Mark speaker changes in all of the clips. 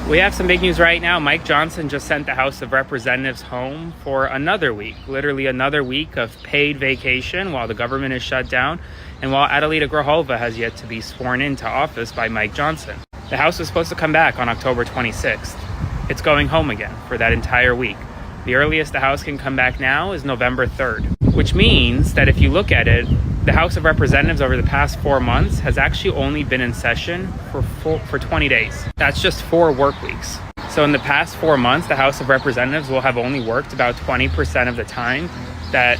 Speaker 1: We have some big news right now. Mike Johnson just sent the House of Representatives home for another week, literally another week of paid vacation while the government is shut down and while Adelita Grijalva has yet to be sworn into office by Mike Johnson. The House was supposed to come back on October 26th. It's going home again for that entire week. The earliest the House can come back now is November 3rd, which means that if you look at it, the House of Representatives over the past 4 months has actually only been in session for 20 days. That's just 4 work weeks. So in the past 4 months, the House of Representatives will have only worked about 20% of the time that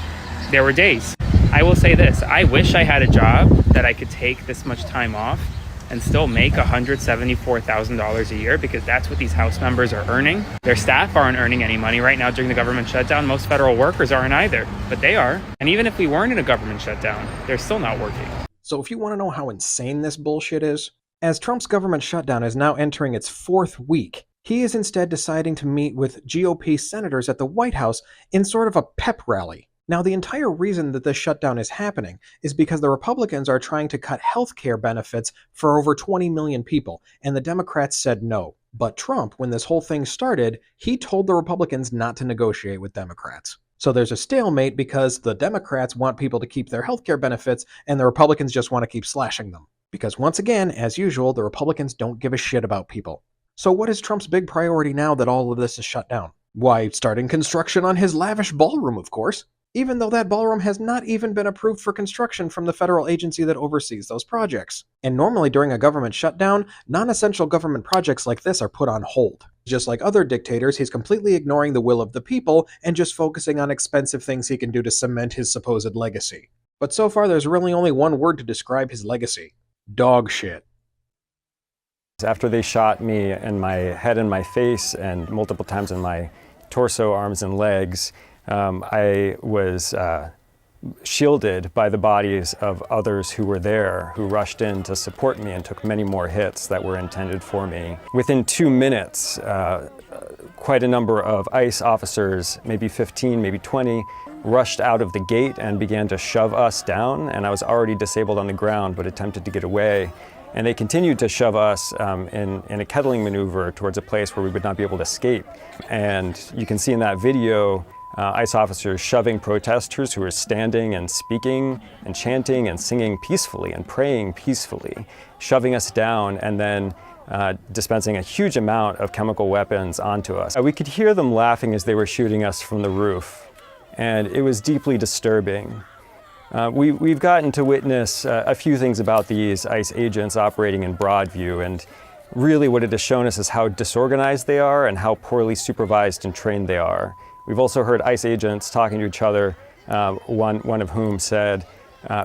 Speaker 1: there were days. I will say this, I wish I had a job that I could take this much time off and still make $174,000 a year, because that's what these House members are earning. Their staff aren't earning any money right now during the government shutdown. Most federal workers aren't either, but they are. And even if we weren't in a government shutdown, they're still not working.
Speaker 2: So if you want to know how insane this bullshit is, as Trump's government shutdown is now entering its 4th week, he is instead deciding to meet with GOP senators at the White House in sort of a pep rally. Now, the entire reason that this shutdown is happening is because the Republicans are trying to cut health care benefits for over 20 million people, and the Democrats said no. But Trump, when this whole thing started, he told the Republicans not to negotiate with Democrats. So there's a stalemate because the Democrats want people to keep their health care benefits, and the Republicans just want to keep slashing them. Because once again, as usual, the Republicans don't give a shit about people. So what is Trump's big priority now that all of this is shut down? Why, starting construction on his lavish ballroom, of course. Even though that ballroom has not even been approved for construction from the federal agency that oversees those projects. And normally during a government shutdown, non-essential government projects like this are put on hold. Just like other dictators, he's completely ignoring the will of the people and just focusing on expensive things he can do to cement his supposed legacy. But so far there's really only one word to describe his legacy. Dog shit.
Speaker 3: After they shot me in my head and my face and multiple times in my torso, arms, and legs, I was shielded by the bodies of others who were there, who rushed in to support me and took many more hits that were intended for me. Within 2 minutes, quite a number of ICE officers, maybe 15, maybe 20, rushed out of the gate and began to shove us down, and I was already disabled on the ground but attempted to get away. And they continued to shove us in a kettling maneuver towards a place where we would not be able to escape. And you can see in that video ICE officers shoving protesters who were standing and speaking and chanting and singing peacefully and praying peacefully, shoving us down and then dispensing a huge amount of chemical weapons onto us. We could hear them laughing as they were shooting us from the roof, and it was deeply disturbing. We've gotten to witness a few things about these ICE agents operating in Broadview, and really what it has shown us is how disorganized they are and how poorly supervised and trained they are. We've also heard ICE agents talking to each other, one of whom said,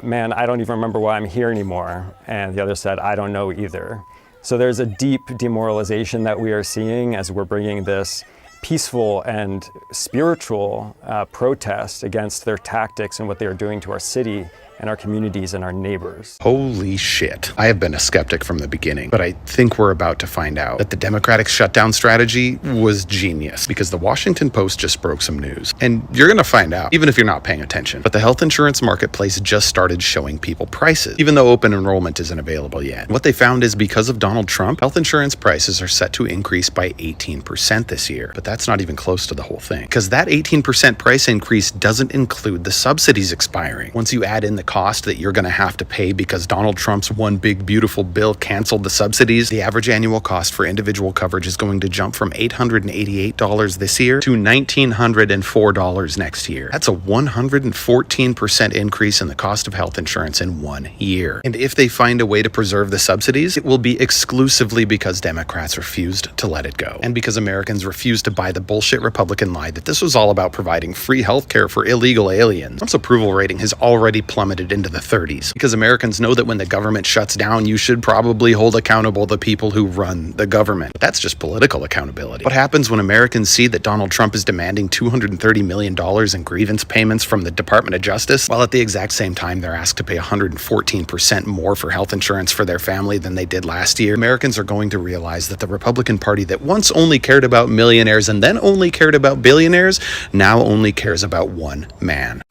Speaker 3: "Man, I don't even remember why I'm here anymore." And the other said, "I don't know either." So there's a deep demoralization that we are seeing as we're bringing this peaceful and spiritual protest against their tactics and what they are doing to our city and our communities and our neighbors.
Speaker 4: Holy shit. I have been a skeptic from the beginning, but I think we're about to find out that the Democratic shutdown strategy was genius, because the Washington Post just broke some news. And you're gonna find out, even if you're not paying attention. But the health insurance marketplace just started showing people prices, even though open enrollment isn't available yet. What they found is because of Donald Trump, health insurance prices are set to increase by 18% this year. But that's not even close to the whole thing, because that 18% price increase doesn't include the subsidies expiring. Once you add in the cost that you're going to have to pay because Donald Trump's one big beautiful bill canceled the subsidies, the average annual cost for individual coverage is going to jump from $888 this year to $1,904 next year. That's a 114% increase in the cost of health insurance in 1 year. And if they find a way to preserve the subsidies, it will be exclusively because Democrats refused to let it go, and because Americans refused to buy the bullshit Republican lie that this was all about providing free health care for illegal aliens. Trump's approval rating has already plummeted into the 30s, because Americans know that when the government shuts down, you should probably hold accountable the people who run the government. But that's just political accountability. What happens when Americans see that Donald Trump is demanding $230 million in grievance payments from the Department of Justice, while at the exact same time they're asked to pay 114% more for health insurance for their family than they did last year? Americans are going to realize that the Republican Party that once only cared about millionaires and then only cared about billionaires, now only cares about one man.